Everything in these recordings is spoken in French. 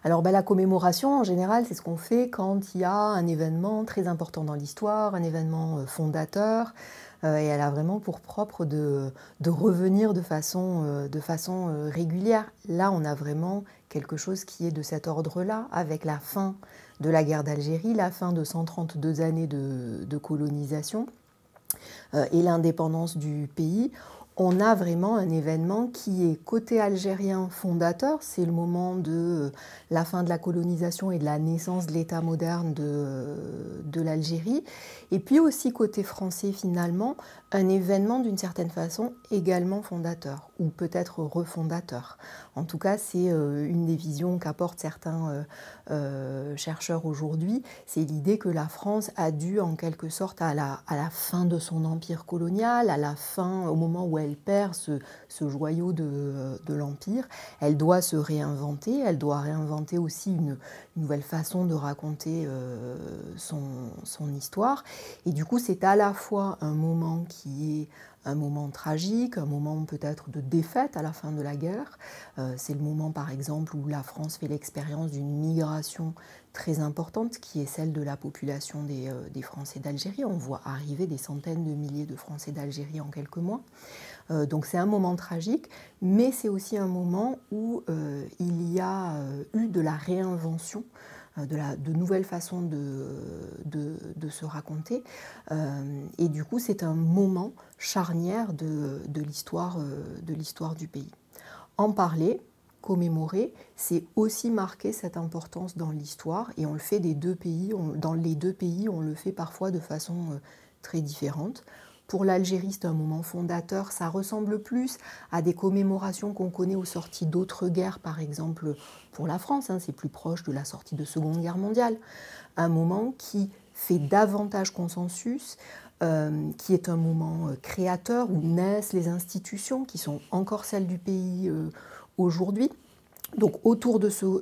Alors la commémoration, en général, c'est ce qu'on fait quand il y a un événement très important dans l'histoire, un événement fondateur, et elle a vraiment pour propre de revenir de façon régulière. Là, on a vraiment quelque chose qui est de cet ordre-là, avec la fin de la guerre d'Algérie, la fin de 132 années de colonisation et l'indépendance du pays. On a vraiment un événement qui est côté algérien fondateur, c'est le moment de la fin de la colonisation et de la naissance de l'État moderne de l'Algérie. Et puis aussi côté français finalement, un événement d'une certaine façon également fondateur, ou peut-être refondateur. En tout cas, c'est une des visions qu'apportent certains chercheurs aujourd'hui, c'est l'idée que la France a dû en quelque sorte à la fin de son empire colonial, à la fin, au moment où elle perd ce joyau de l'empire, elle doit se réinventer, elle doit réinventer aussi une nouvelle façon de raconter son histoire. Et du coup, c'est à la fois un moment qui est un moment tragique, un moment peut-être de défaite à la fin de la guerre. C'est le moment, par exemple, où la France fait l'expérience d'une migration très importante, qui est celle de la population des Français d'Algérie. On voit arriver des centaines de milliers de Français d'Algérie en quelques mois. Donc c'est un moment tragique, mais c'est aussi un moment où il y a eu de la réinvention, de nouvelles façons de se raconter. Et du coup, c'est un moment charnière de l'histoire du pays. En parler, commémorer, c'est aussi marquer cette importance dans l'histoire, et on le fait des deux pays. Dans les deux pays, on le fait parfois de façon très différente. Pour l'Algérie, c'est un moment fondateur, ça ressemble plus à des commémorations qu'on connaît aux sorties d'autres guerres, par exemple pour la France, c'est plus proche de la sortie de Seconde Guerre mondiale. Un moment qui fait davantage consensus, qui est un moment créateur où naissent les institutions qui sont encore celles du pays aujourd'hui. Donc autour de ce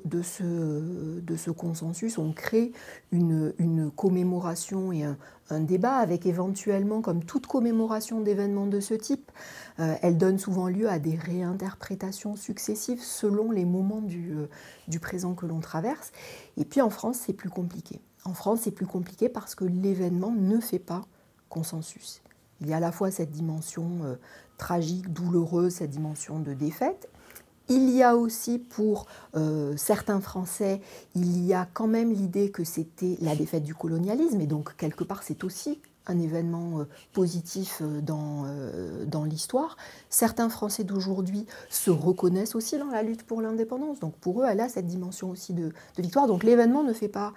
consensus, on crée une commémoration et un débat avec éventuellement, comme toute commémoration d'événements de ce type, elle donne souvent lieu à des réinterprétations successives selon les moments du présent que l'on traverse. Et puis en France, c'est plus compliqué. En France, c'est plus compliqué parce que l'événement ne fait pas consensus. Il y a à la fois cette dimension tragique, douloureuse, cette dimension de défaite. Il y a aussi pour certains Français, il y a quand même l'idée que c'était la défaite du colonialisme, et donc quelque part c'est aussi un événement positif dans l'histoire. Certains Français d'aujourd'hui se reconnaissent aussi dans la lutte pour l'indépendance, donc pour eux elle a cette dimension aussi de victoire. Donc l'événement ne fait pas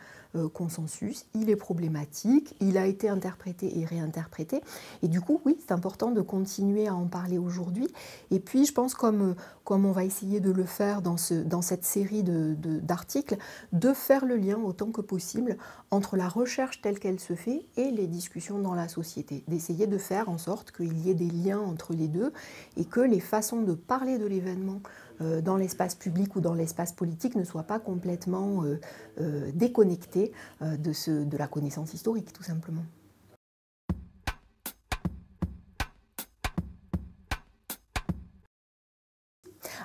consensus, il est problématique, il a été interprété et réinterprété, et du coup oui, c'est important de continuer à en parler aujourd'hui. Et puis je pense comme on va essayer de le faire dans cette série d'articles, de faire le lien autant que possible entre la recherche telle qu'elle se fait et les discussions dans la société, d'essayer de faire en sorte qu'il y ait des liens entre les deux et que les façons de parler de l'événement dans l'espace public ou dans l'espace politique ne soient pas complètement déconnectées de la connaissance historique, tout simplement.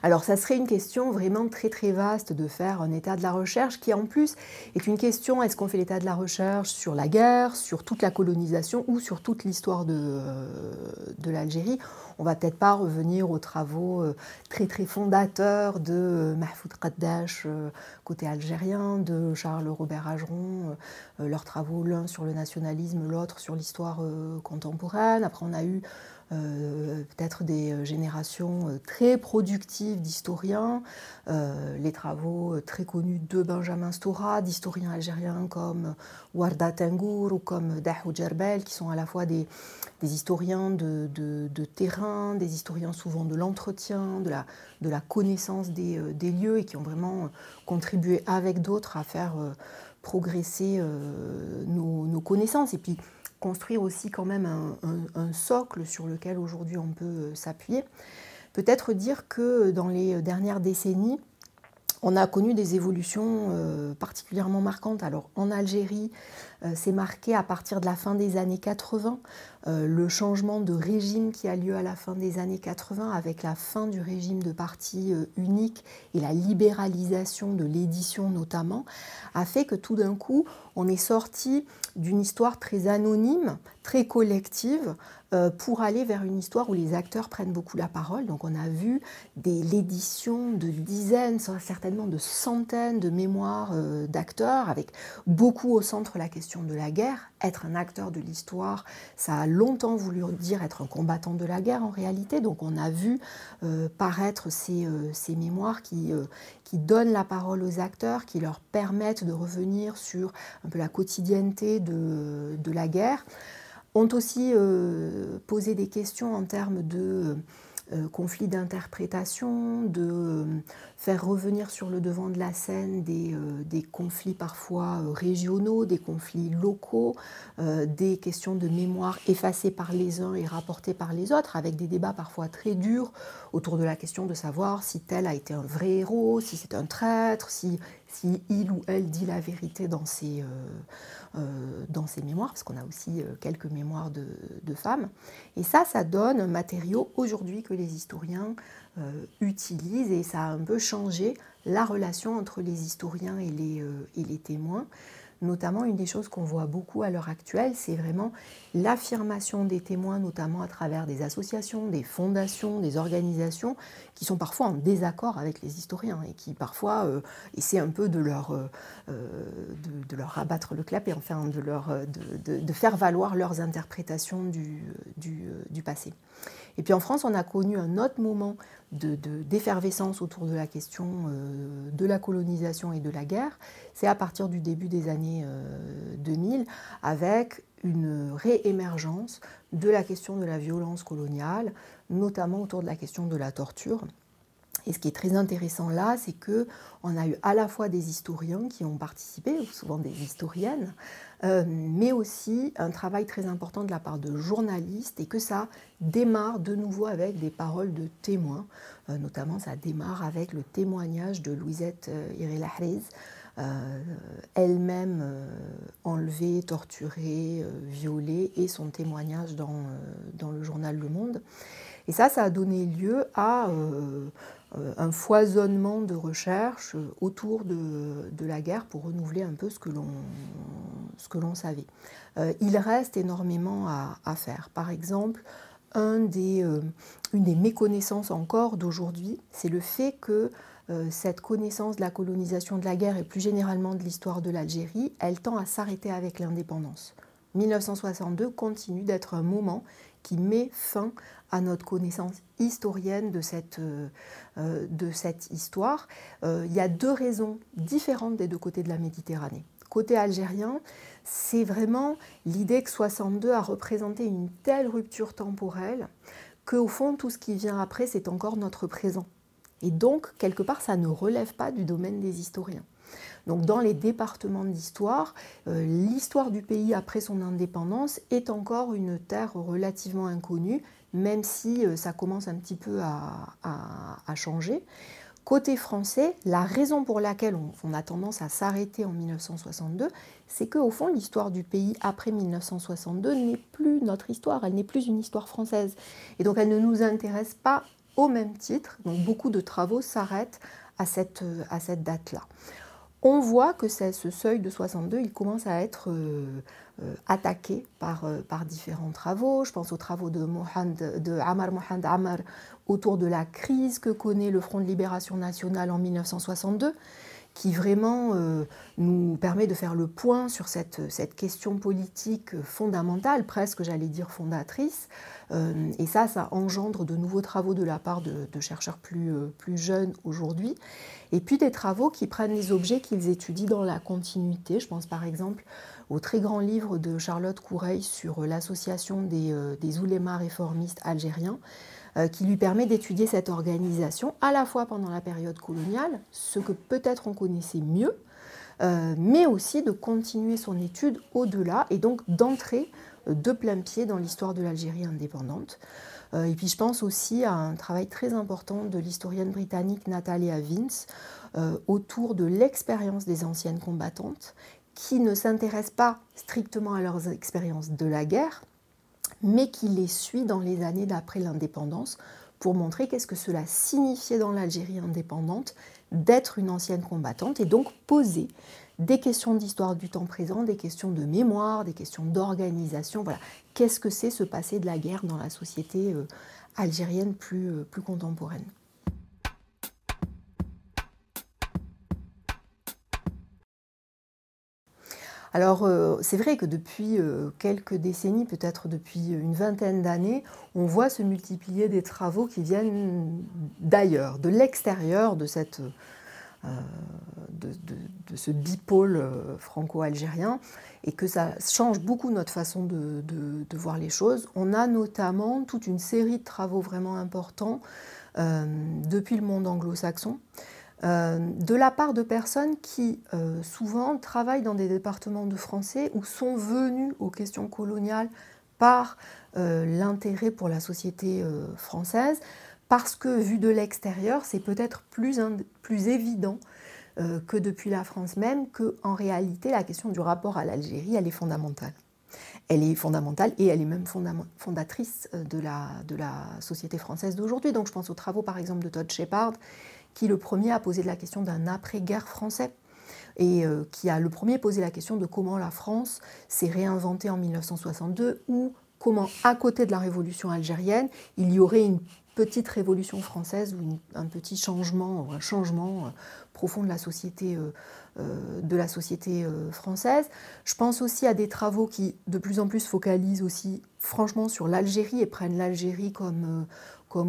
Alors ça serait une question vraiment très très vaste de faire un état de la recherche qui en plus est une question, est-ce qu'on fait l'état de la recherche sur la guerre, sur toute la colonisation ou sur toute l'histoire de l'Algérie? On va peut-être pas revenir aux travaux très très fondateurs de Mahfoud Qaddache côté algérien, de Charles Robert Ageron, leurs travaux l'un sur le nationalisme, l'autre sur l'histoire contemporaine. Après on a eu peut-être des générations très productives d'historiens, les travaux très connus de Benjamin Stora, d'historiens algériens comme Warda Tengour ou comme Dahou Djerbel, qui sont à la fois des historiens de terrain, des historiens souvent de l'entretien, de la connaissance des lieux, et qui ont vraiment contribué avec d'autres à faire progresser nos connaissances. Et puis construire aussi quand même un socle sur lequel aujourd'hui on peut s'appuyer. Peut-être dire que dans les dernières décennies, on a connu des évolutions particulièrement marquantes. Alors en Algérie, c'est marqué à partir de la fin des années 80, le changement de régime qui a lieu à la fin des années 80 avec la fin du régime de parti unique et la libéralisation de l'édition notamment, a fait que tout d'un coup, on est sorti d'une histoire très anonyme, très collective, pour aller vers une histoire où les acteurs prennent beaucoup la parole. Donc on a vu l'édition de dizaines, certainement de centaines de mémoires d'acteurs, avec beaucoup au centre la question de la guerre. Être un acteur de l'histoire, ça a longtemps voulu dire être un combattant de la guerre en réalité. Donc on a vu paraître ces mémoires qui donnent la parole aux acteurs, qui leur permettent de revenir sur un peu la quotidienneté de la guerre, ont aussi posé des questions en termes de conflits d'interprétation, de faire revenir sur le devant de la scène des conflits parfois régionaux, des conflits locaux, des questions de mémoire effacées par les uns et rapportées par les autres, avec des débats parfois très durs autour de la question de savoir si tel a été un vrai héros, si c'est un traître, si il ou elle dit la vérité dans ses mémoires, parce qu'on a aussi quelques mémoires de femmes. Et ça donne un matériau aujourd'hui que les historiens utilisent, et ça a un peu changé la relation entre les historiens et les témoins. Notamment, une des choses qu'on voit beaucoup à l'heure actuelle, c'est vraiment l'affirmation des témoins, notamment à travers des associations, des fondations, des organisations qui sont parfois en désaccord avec les historiens et qui parfois essaient un peu de leur rabattre le clapet, enfin de faire valoir leurs interprétations du passé. Et puis en France, on a connu un autre moment d'effervescence autour de la question de la colonisation et de la guerre. C'est à partir du début des années 2000, avec une réémergence de la question de la violence coloniale, notamment autour de la question de la torture. Et ce qui est très intéressant là, c'est qu'on a eu à la fois des historiens qui ont participé, souvent des historiennes, mais aussi un travail très important de la part de journalistes, et que ça démarre de nouveau avec des paroles de témoins. Notamment, ça démarre avec le témoignage de Louisette Iri-Lahriz, elle-même enlevée, torturée, violée, et son témoignage dans le journal Le Monde. Et ça a donné lieu à un foisonnement de recherches autour de la guerre pour renouveler un peu ce que l'on savait. Il reste énormément à faire. Par exemple, une des méconnaissances encore d'aujourd'hui, c'est le fait que cette connaissance de la colonisation, de la guerre et plus généralement de l'histoire de l'Algérie, elle tend à s'arrêter avec l'indépendance. 1962 continue d'être un moment qui met fin à notre connaissance historienne de cette histoire. Il y a deux raisons différentes des deux côtés de la Méditerranée. Côté algérien, c'est vraiment l'idée que 62 a représenté une telle rupture temporelle qu'au fond, tout ce qui vient après, c'est encore notre présent. Et donc, quelque part, ça ne relève pas du domaine des historiens. Donc dans les départements d'histoire, l'histoire du pays après son indépendance est encore une terre relativement inconnue, même si ça commence un petit peu à changer. Côté français, la raison pour laquelle on a tendance à s'arrêter en 1962, c'est qu'au fond, l'histoire du pays après 1962 n'est plus notre histoire, elle n'est plus une histoire française. Et donc elle ne nous intéresse pas au même titre, donc beaucoup de travaux s'arrêtent à cette date-là. On voit que ce seuil de 62, il commence à être attaqué par différents travaux. Je pense aux travaux de Amar Mohand Amar autour de la crise que connaît le Front de Libération Nationale en 1962, qui vraiment nous permet de faire le point sur cette question politique fondamentale, presque j'allais dire fondatrice. Et ça engendre de nouveaux travaux de la part de chercheurs plus jeunes aujourd'hui. Et puis des travaux qui prennent les objets qu'ils étudient dans la continuité. Je pense par exemple au très grand livre de Charlotte Coureil sur l'association des oulémas réformistes algériens, qui lui permet d'étudier cette organisation à la fois pendant la période coloniale, ce que peut-être on connaissait mieux, mais aussi de continuer son étude au-delà et donc d'entrer de plein pied dans l'histoire de l'Algérie indépendante. Et puis je pense aussi à un travail très important de l'historienne britannique Natalia Vince autour de l'expérience des anciennes combattantes qui ne s'intéressent pas strictement à leurs expériences de la guerre, mais qui les suit dans les années d'après l'indépendance pour montrer qu'est-ce que cela signifiait dans l'Algérie indépendante d'être une ancienne combattante et donc poser des questions d'histoire du temps présent, des questions de mémoire, des questions d'organisation. Voilà, qu'est-ce que c'est ce passé de la guerre dans la société algérienne plus contemporaine. Alors, c'est vrai que depuis quelques décennies, peut-être depuis une vingtaine d'années, on voit se multiplier des travaux qui viennent d'ailleurs, de l'extérieur de ce bipôle franco-algérien, et que ça change beaucoup notre façon de voir les choses. On a notamment toute une série de travaux vraiment importants depuis le monde anglo-saxon, de la part de personnes qui souvent travaillent dans des départements de français ou sont venus aux questions coloniales par l'intérêt pour la société française, parce que vu de l'extérieur, c'est peut-être plus évident que depuis la France même, qu'en réalité la question du rapport à l'Algérie, elle est fondamentale. Elle est fondamentale et elle est même fondatrice de la société française d'aujourd'hui. Donc je pense aux travaux par exemple de Todd Shepard, qui le premier a posé la question d'un après-guerre français et qui a le premier posé la question de comment la France s'est réinventée en 1962 ou comment, à côté de la révolution algérienne, il y aurait une petite révolution française ou un petit changement, un changement profond de la société française. Je pense aussi à des travaux qui de plus en plus focalisent aussi franchement sur l'Algérie et prennent l'Algérie comme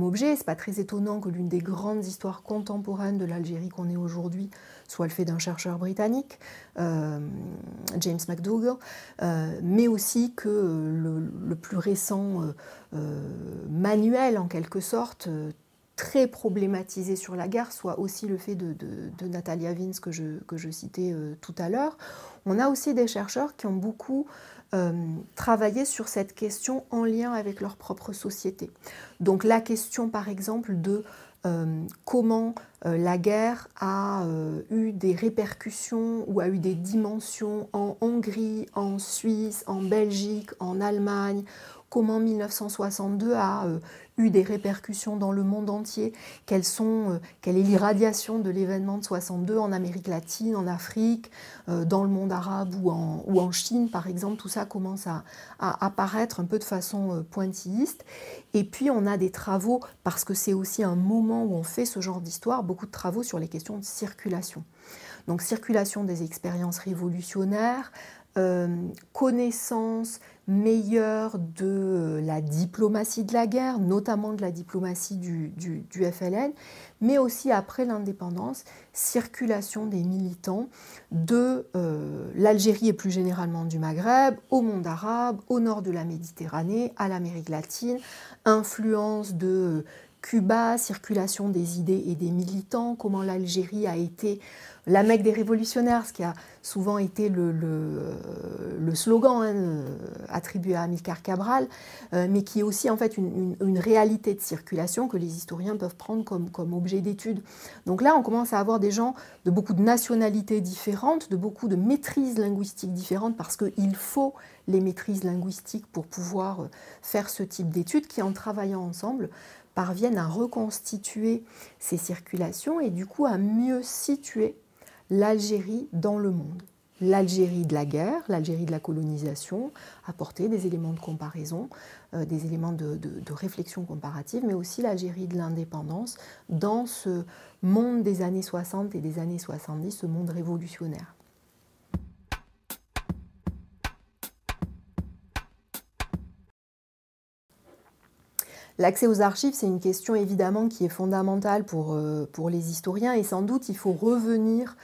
objet. C'est pas très étonnant que l'une des grandes histoires contemporaines de l'Algérie qu'on ait aujourd'hui soit le fait d'un chercheur britannique, James McDougall, mais aussi que le plus récent manuel, en quelque sorte, très problématisé sur la guerre, soit aussi le fait de Natalia Vince que je citais tout à l'heure. On a aussi des chercheurs qui ont beaucoup travaillé sur cette question en lien avec leur propre société. Donc la question, par exemple, de comment la guerre a eu des répercussions ou a eu des dimensions en Hongrie, en Suisse, en Belgique, en Allemagne, comment 1962 a eu des répercussions dans le monde entier, quelle est l'irradiation de l'événement de 62 en Amérique latine, en Afrique, dans le monde arabe ou en Chine, par exemple. Tout ça commence à apparaître un peu de façon pointilliste. Et puis on a des travaux, parce que c'est aussi un moment où on fait ce genre d'histoire, beaucoup de travaux sur les questions de circulation. Donc circulation des expériences révolutionnaires, connaissance meilleure de la diplomatie de la guerre, notamment de la diplomatie du FLN, mais aussi après l'indépendance, circulation des militants de l'Algérie et plus généralement du Maghreb, au monde arabe, au nord de la Méditerranée, à l'Amérique latine, influence de Cuba, circulation des idées et des militants, comment l'Algérie a été la Mecque des révolutionnaires, ce qui a souvent été le slogan attribué à Amilcar Cabral, mais qui est aussi en fait une réalité de circulation que les historiens peuvent prendre comme objet d'étude. Donc là, on commence à avoir des gens de beaucoup de nationalités différentes, de beaucoup de maîtrises linguistiques différentes, parce qu'il faut les maîtrises linguistiques pour pouvoir faire ce type d'études qui, en travaillant ensemble, parviennent à reconstituer ces circulations et du coup à mieux situer l'Algérie dans le monde. L'Algérie de la guerre, l'Algérie de la colonisation, apporter des éléments de comparaison, des éléments de réflexion comparative, mais aussi l'Algérie de l'indépendance dans ce monde des années 60 et des années 70, ce monde révolutionnaire. L'accès aux archives, c'est une question évidemment qui est fondamentale pour les historiens et sans doute il faut revenir,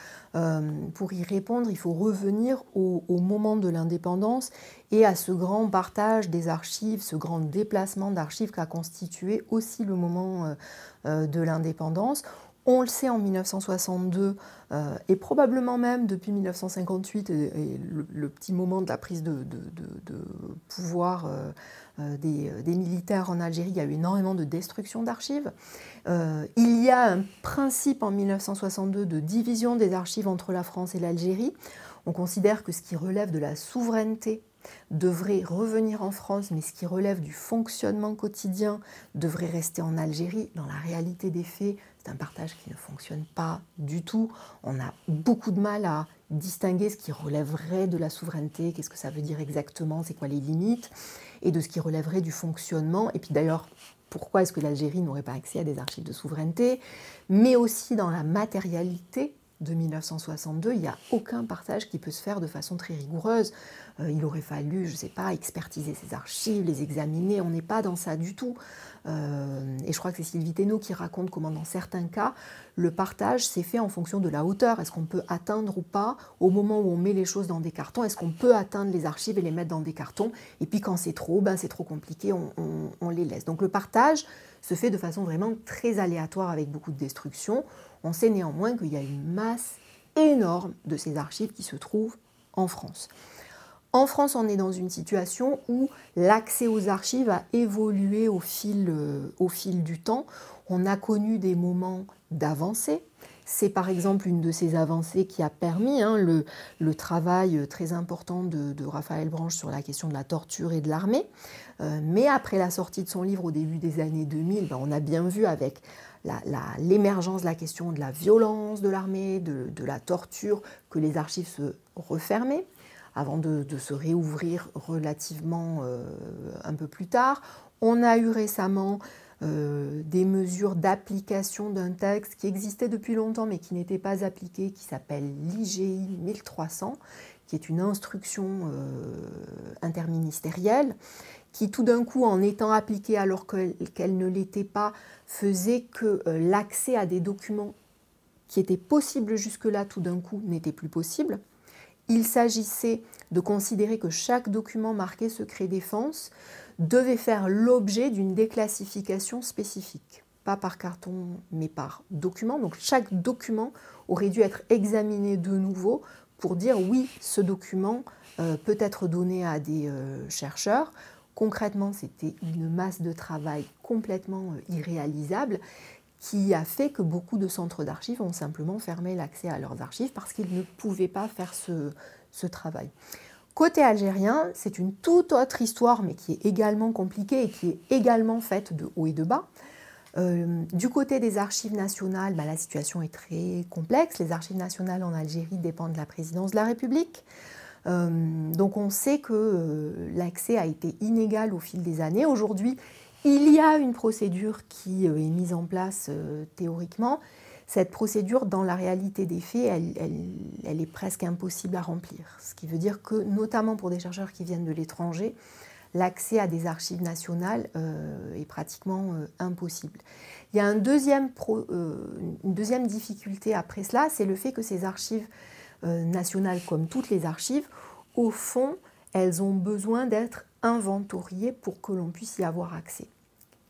pour y répondre, il faut revenir au moment de l'indépendance et à ce grand partage des archives, ce grand déplacement d'archives qu'a constitué aussi le moment de l'indépendance. On le sait en 1962 et probablement même depuis 1958 et le petit moment de la prise de pouvoir des militaires en Algérie, il y a eu énormément de destruction d'archives. Il y a un principe en 1962 de division des archives entre la France et l'Algérie. On considère que ce qui relève de la souveraineté devrait revenir en France, mais ce qui relève du fonctionnement quotidien devrait rester en Algérie. Dans la réalité des faits, c'est un partage qui ne fonctionne pas du tout. On a beaucoup de mal à distinguer ce qui relèverait de la souveraineté, qu'est-ce que ça veut dire exactement, c'est quoi les limites, et de ce qui relèverait du fonctionnement. Et puis d'ailleurs, pourquoi est-ce que l'Algérie n'aurait pas accès à des archives de souveraineté, mais aussi dans la matérialité de 1962, il n'y a aucun partage qui peut se faire de façon très rigoureuse. Il aurait fallu, je ne sais pas, expertiser ces archives, les examiner, on n'est pas dans ça du tout. Et je crois que c'est Sylvie Thénault qui raconte comment dans certains cas, le partage s'est fait en fonction de la hauteur. Est-ce qu'on peut atteindre ou pas, au moment où on met les choses dans des cartons, est-ce qu'on peut atteindre les archives et les mettre dans des cartons? Et puis quand c'est trop, c'est trop compliqué, on les laisse. Donc le partage se fait de façon vraiment très aléatoire avec beaucoup de destruction. On sait néanmoins qu'il y a une masse énorme de ces archives qui se trouvent en France. En France, on est dans une situation où l'accès aux archives a évolué au fil du temps. On a connu des moments d'avancée. C'est par exemple une de ces avancées qui a permis le travail très important de Raphaël Branche sur la question de la torture et de l'armée. Mais après la sortie de son livre au début des années 2000, on a bien vu avec l'émergence de la question de la violence de l'armée, de la torture, que les archives se refermaient avant de se réouvrir relativement un peu plus tard. On a eu récemment des mesures d'application d'un texte qui existait depuis longtemps mais qui n'était pas appliqué, qui s'appelle l'IGI 1300, qui est une instruction interministérielle, qui tout d'un coup, en étant appliquée alors qu'elle ne l'était pas, faisait que l'accès à des documents qui étaient possibles jusque-là, tout d'un coup, n'était plus possible. Il s'agissait de considérer que chaque document marqué secret défense devait faire l'objet d'une déclassification spécifique, pas par carton mais par document. Donc chaque document aurait dû être examiné de nouveau pour dire oui, ce document peut être donné à des chercheurs. Concrètement, c'était une masse de travail complètement irréalisable qui a fait que beaucoup de centres d'archives ont simplement fermé l'accès à leurs archives parce qu'ils ne pouvaient pas faire ce travail. Côté algérien, c'est une toute autre histoire, mais qui est également compliquée et qui est également faite de haut et de bas. Du côté des archives nationales, la situation est très complexe. Les archives nationales en Algérie dépendent de la présidence de la République. Donc on sait que l'accès a été inégal au fil des années. Aujourd'hui, il y a une procédure qui est mise en place théoriquement. Cette procédure, dans la réalité des faits, elle est presque impossible à remplir. Ce qui veut dire que, notamment pour des chercheurs qui viennent de l'étranger, l'accès à des archives nationales est pratiquement impossible. Il y a une deuxième difficulté après cela, c'est le fait que ces archives nationales, comme toutes les archives, au fond, elles ont besoin d'être inventoriées pour que l'on puisse y avoir accès.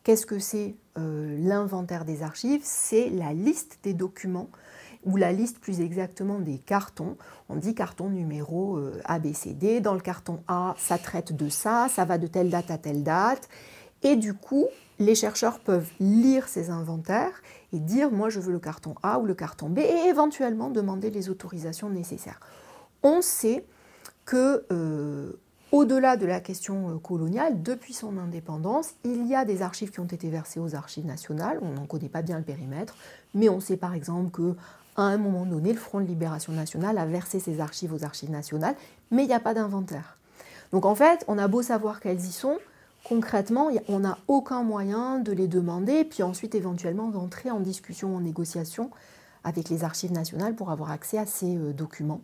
Qu'est-ce que c'est l'inventaire des archives? C'est la liste des documents, ou la liste plus exactement des cartons. On dit carton numéro ABCD. Dans le carton A, ça traite de ça, ça va de telle date à telle date. Et du coup, les chercheurs peuvent lire ces inventaires et dire « moi je veux le carton A ou le carton B » et éventuellement demander les autorisations nécessaires. On sait que au-delà de la question coloniale, depuis son indépendance, il y a des archives qui ont été versées aux archives nationales. On n'en connaît pas bien le périmètre, mais on sait par exemple qu'à un moment donné, le Front de Libération Nationale a versé ses archives aux archives nationales, mais il n'y a pas d'inventaire. Donc en fait, on a beau savoir qu'elles y sont, concrètement, on n'a aucun moyen de les demander, puis ensuite éventuellement d'entrer en discussion, en négociation avec les archives nationales pour avoir accès à ces documents.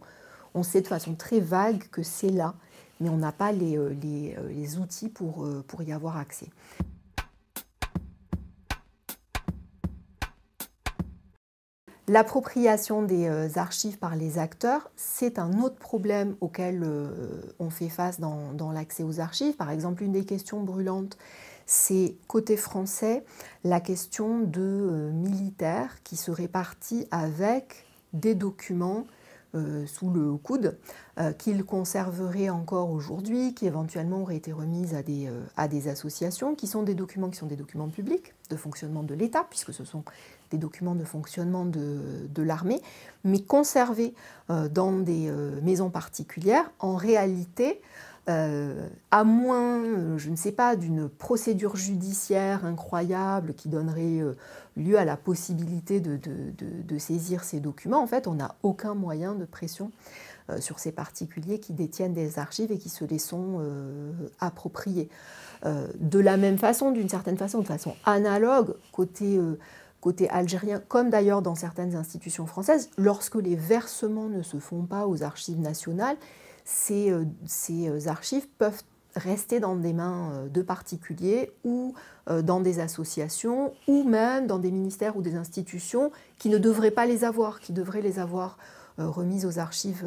On sait de façon très vague que c'est là, mais on n'a pas les outils pour y avoir accès. L'appropriation des archives par les acteurs, c'est un autre problème auquel on fait face dans l'accès aux archives. Par exemple, une des questions brûlantes, c'est côté français, la question de militaires qui seraient partis avec des documents sous le coude, qu'il conserverait encore aujourd'hui, qui éventuellement auraient été remises à des associations, qui sont des documents publics de fonctionnement de l'État, puisque ce sont des documents de fonctionnement de l'armée, mais conservés dans des maisons particulières. En réalité, à moins, je ne sais pas, d'une procédure judiciaire incroyable qui donnerait lieu à la possibilité de saisir ces documents, en fait, on n'a aucun moyen de pression sur ces particuliers qui détiennent des archives et qui se les sont appropriées. De la même façon, d'une certaine façon, de façon analogue, côté algérien, comme d'ailleurs dans certaines institutions françaises, lorsque les versements ne se font pas aux archives nationales, ces archives peuvent rester dans des mains de particuliers ou dans des associations ou même dans des ministères ou des institutions qui ne devraient pas les avoir, qui devraient les avoir remises aux archives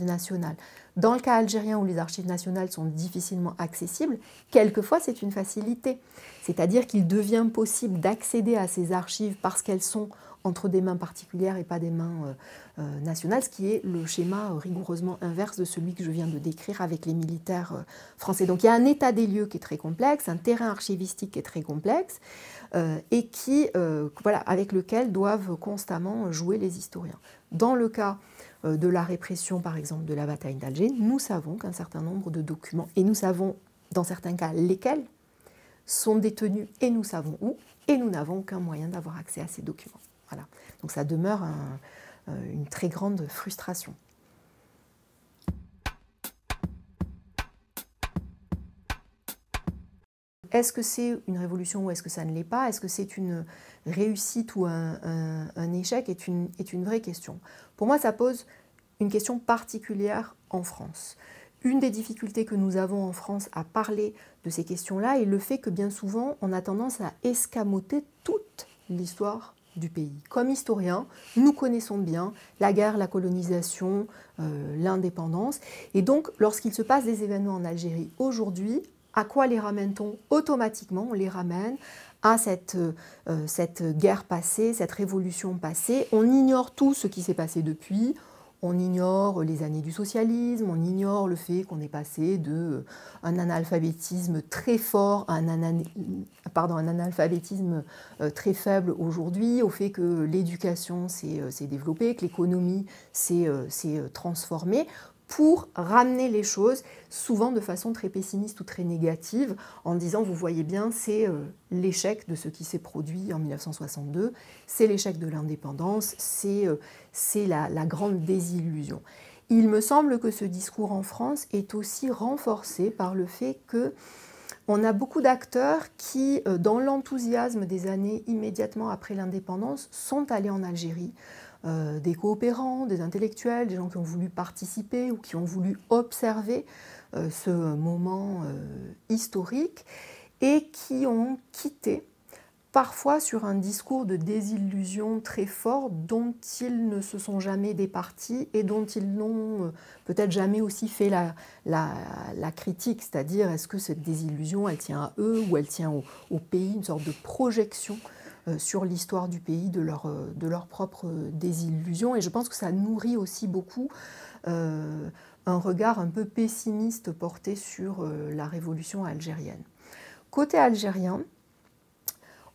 nationales. Dans le cas algérien où les archives nationales sont difficilement accessibles, quelquefois c'est une facilité. C'est-à-dire qu'il devient possible d'accéder à ces archives parce qu'elles sont entre des mains particulières et pas des mains nationales, ce qui est le schéma rigoureusement inverse de celui que je viens de décrire avec les militaires français. Donc il y a un état des lieux qui est très complexe, un terrain archivistique qui est très complexe et voilà, avec lequel doivent constamment jouer les historiens. Dans le cas de la répression, par exemple, de la bataille d'Alger, nous savons qu'un certain nombre de documents, et nous savons dans certains cas lesquels, sont détenus et nous savons où, et nous n'avons aucun moyen d'avoir accès à ces documents. Voilà. Donc ça demeure une très grande frustration. Est-ce que c'est une révolution ou est-ce que ça ne l'est pas? Est-ce que c'est une réussite ou un échec est une vraie question. Pour moi, ça pose une question particulière en France. Une des difficultés que nous avons en France à parler de ces questions-là est le fait que bien souvent, on a tendance à escamoter toute l'histoire du pays. Comme historiens, nous connaissons bien la guerre, la colonisation, l'indépendance. Et donc, lorsqu'il se passe des événements en Algérie aujourd'hui, à quoi les ramène-t-on? Automatiquement, on les ramène à cette guerre passée, cette révolution passée. On ignore tout ce qui s'est passé depuis. On ignore les années du socialisme, on ignore le fait qu'on est passé d'un analphabétisme très fort à un analphabétisme très faible aujourd'hui, au fait que l'éducation s'est développée, que l'économie s'est transformée, pour ramener les choses, souvent de façon très pessimiste ou très négative, en disant, vous voyez bien, c'est l'échec de ce qui s'est produit en 1962, c'est l'échec de l'indépendance, c'est la grande désillusion. Il me semble que ce discours en France est aussi renforcé par le fait qu'on a beaucoup d'acteurs qui, dans l'enthousiasme des années immédiatement après l'indépendance, sont allés en Algérie, des coopérants, des intellectuels, des gens qui ont voulu participer ou qui ont voulu observer ce moment historique et qui ont quitté, parfois sur un discours de désillusion très fort dont ils ne se sont jamais départis et dont ils n'ont peut-être jamais aussi fait la critique, c'est-à-dire est-ce que cette désillusion, elle tient à eux ou elle tient au pays, une sorte de projection sur l'histoire du pays, de leur propre désillusion. Et je pense que ça nourrit aussi beaucoup un regard un peu pessimiste porté sur la révolution algérienne. Côté algérien,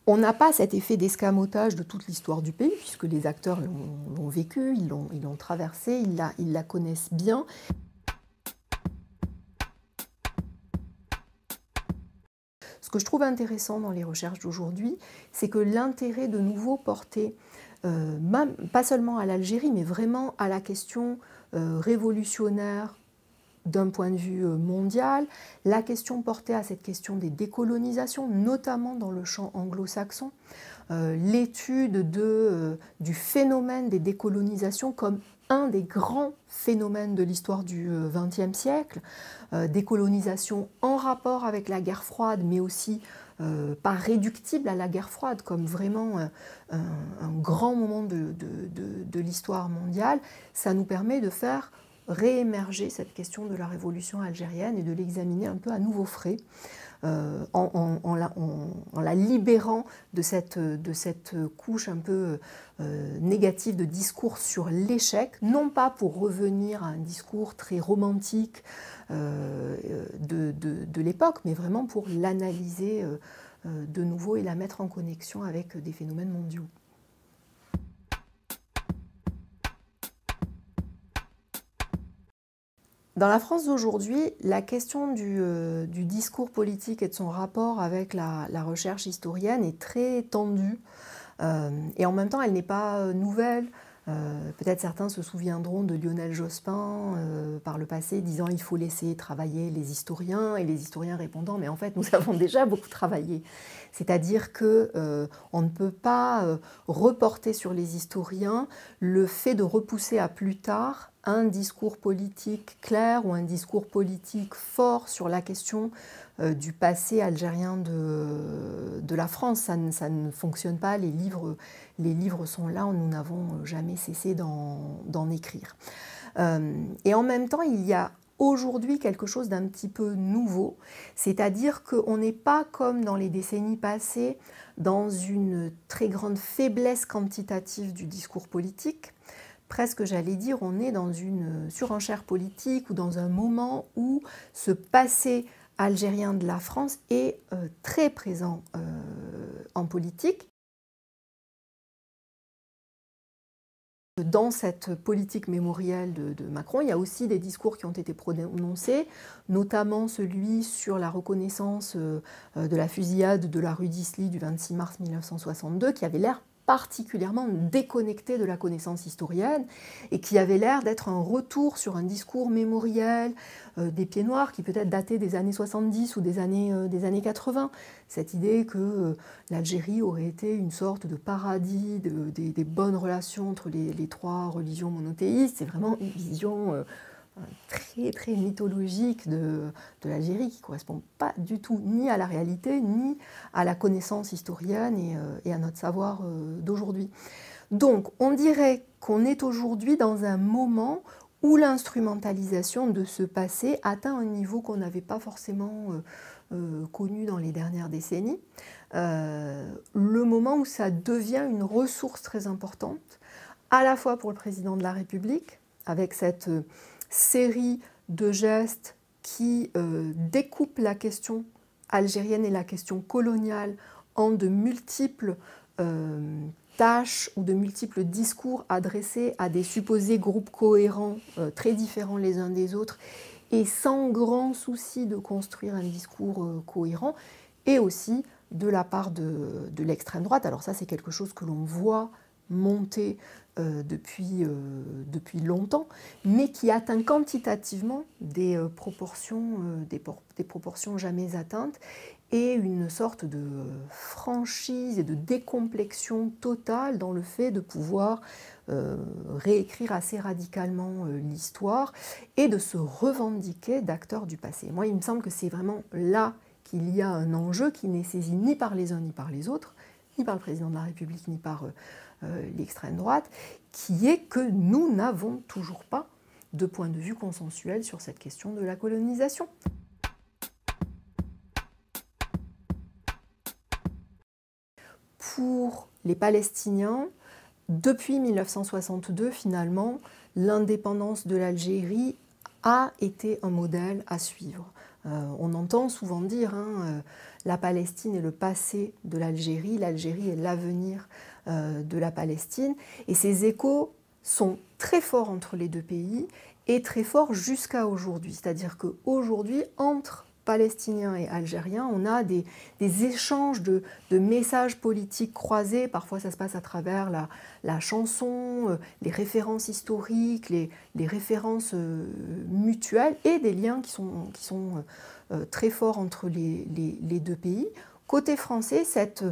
on n'a pas cet effet d'escamotage de toute l'histoire du pays, puisque les acteurs l'ont vécu, ils l'ont traversé, ils la connaissent bien. Ce que je trouve intéressant dans les recherches d'aujourd'hui, c'est que l'intérêt de nouveau porté, pas seulement à l'Algérie, mais vraiment à la question révolutionnaire d'un point de vue mondial, la question portée à cette question des décolonisations, notamment dans le champ anglo-saxon, l'étude du phénomène des décolonisations comme un des grands phénomènes de l'histoire du XXe siècle, décolonisation en rapport avec la guerre froide, mais aussi pas réductible à la guerre froide, comme vraiment un grand moment de l'histoire mondiale. Ça nous permet de faire réémerger cette question de la révolution algérienne et de l'examiner un peu à nouveau frais, en la libérant de cette couche un peu négative de discours sur l'échec, non pas pour revenir à un discours très romantique de l'époque, mais vraiment pour l'analyser de nouveau et la mettre en connexion avec des phénomènes mondiaux. Dans la France d'aujourd'hui, la question du discours politique et de son rapport avec la recherche historienne est très tendue et en même temps elle n'est pas nouvelle. Peut-être certains se souviendront de Lionel Jospin par le passé disant il faut laisser travailler les historiens et les historiens répondant mais en fait nous avons déjà beaucoup travaillé. C'est-à-dire qu'on ne peut pas reporter sur les historiens le fait de repousser à plus tard un discours politique clair ou un discours politique fort sur la question du passé algérien de la France. Ça ne fonctionne pas, les livres sont là, nous n'avons jamais cessé d'en écrire. Et en même temps, il y a aujourd'hui quelque chose d'un petit peu nouveau, c'est-à-dire qu'on n'est pas comme dans les décennies passées dans une très grande faiblesse quantitative du discours politique. Presque, j'allais dire, on est dans une surenchère politique ou dans un moment où ce passé algérien de la France est très présent en politique. Dans cette politique mémorielle de Macron, il y a aussi des discours qui ont été prononcés, notamment celui sur la reconnaissance de la fusillade de la rue d'Isly du 26 mars 1962, qui avait l'air particulièrement déconnecté de la connaissance historienne et qui avait l'air d'être un retour sur un discours mémoriel des Pieds Noirs qui peut-être datait des années 70 ou des années 80. Cette idée que l'Algérie aurait été une sorte de paradis des bonnes relations entre les trois religions monothéistes, c'est vraiment une vision très très mythologique de l'Algérie qui ne correspond pas du tout ni à la réalité ni à la connaissance historienne et à notre savoir d'aujourd'hui. Donc on dirait qu'on est aujourd'hui dans un moment où l'instrumentalisation de ce passé atteint un niveau qu'on n'avait pas forcément connu dans les dernières décennies. Le moment où ça devient une ressource très importante, à la fois pour le président de la République, avec cette série de gestes qui découpent la question algérienne et la question coloniale en de multiples tâches ou de multiples discours adressés à des supposés groupes cohérents, très différents les uns des autres, et sans grand souci de construire un discours cohérent, et aussi de la part de l'extrême droite. Alors ça, c'est quelque chose que l'on voit monter depuis longtemps, mais qui atteint quantitativement des proportions jamais atteintes et une sorte de franchise et de décomplexion totale dans le fait de pouvoir réécrire assez radicalement l'histoire et de se revendiquer d'acteurs du passé. Moi, il me semble que c'est vraiment là qu'il y a un enjeu qui n'est saisi ni par les uns ni par les autres, ni par le président de la République, ni par l'extrême droite, qui est que nous n'avons toujours pas de point de vue consensuel sur cette question de la colonisation. Pour les Palestiniens, depuis 1962, finalement, l'indépendance de l'Algérie a été un modèle à suivre. On entend souvent dire la Palestine est le passé de l'Algérie, l'Algérie est l'avenir de la Palestine. Et ces échos sont très forts entre les deux pays et très forts jusqu'à aujourd'hui. C'est-à-dire qu'aujourd'hui, entre Palestiniens et Algériens, on a des échanges de messages politiques croisés. Parfois, ça se passe à travers la chanson, les références historiques, les références mutuelles et des liens qui sont très forts entre les deux pays. Côté français, cette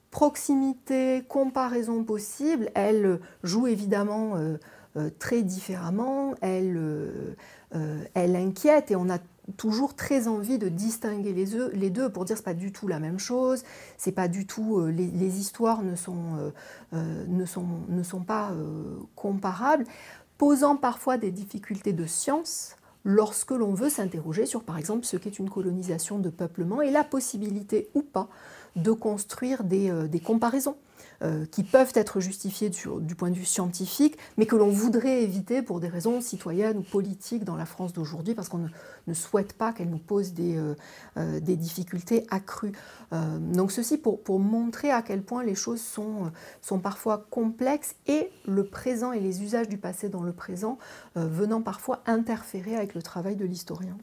proximité, comparaison possible, elle joue évidemment très différemment, elle inquiète et on a toujours très envie de distinguer les deux pour dire que ce n'est pas du tout la même chose, c'est pas du tout, les histoires ne sont pas comparables, posant parfois des difficultés de science lorsque l'on veut s'interroger sur, par exemple, ce qu'est une colonisation de peuplement et la possibilité ou pas de construire des comparaisons qui peuvent être justifiées du point de vue scientifique, mais que l'on voudrait éviter pour des raisons citoyennes ou politiques dans la France d'aujourd'hui, parce qu'on ne souhaite pas qu'elle nous pose des difficultés accrues. Donc ceci pour montrer à quel point les choses sont parfois complexes et le présent et les usages du passé dans le présent venant parfois interférer avec le travail de l'historien.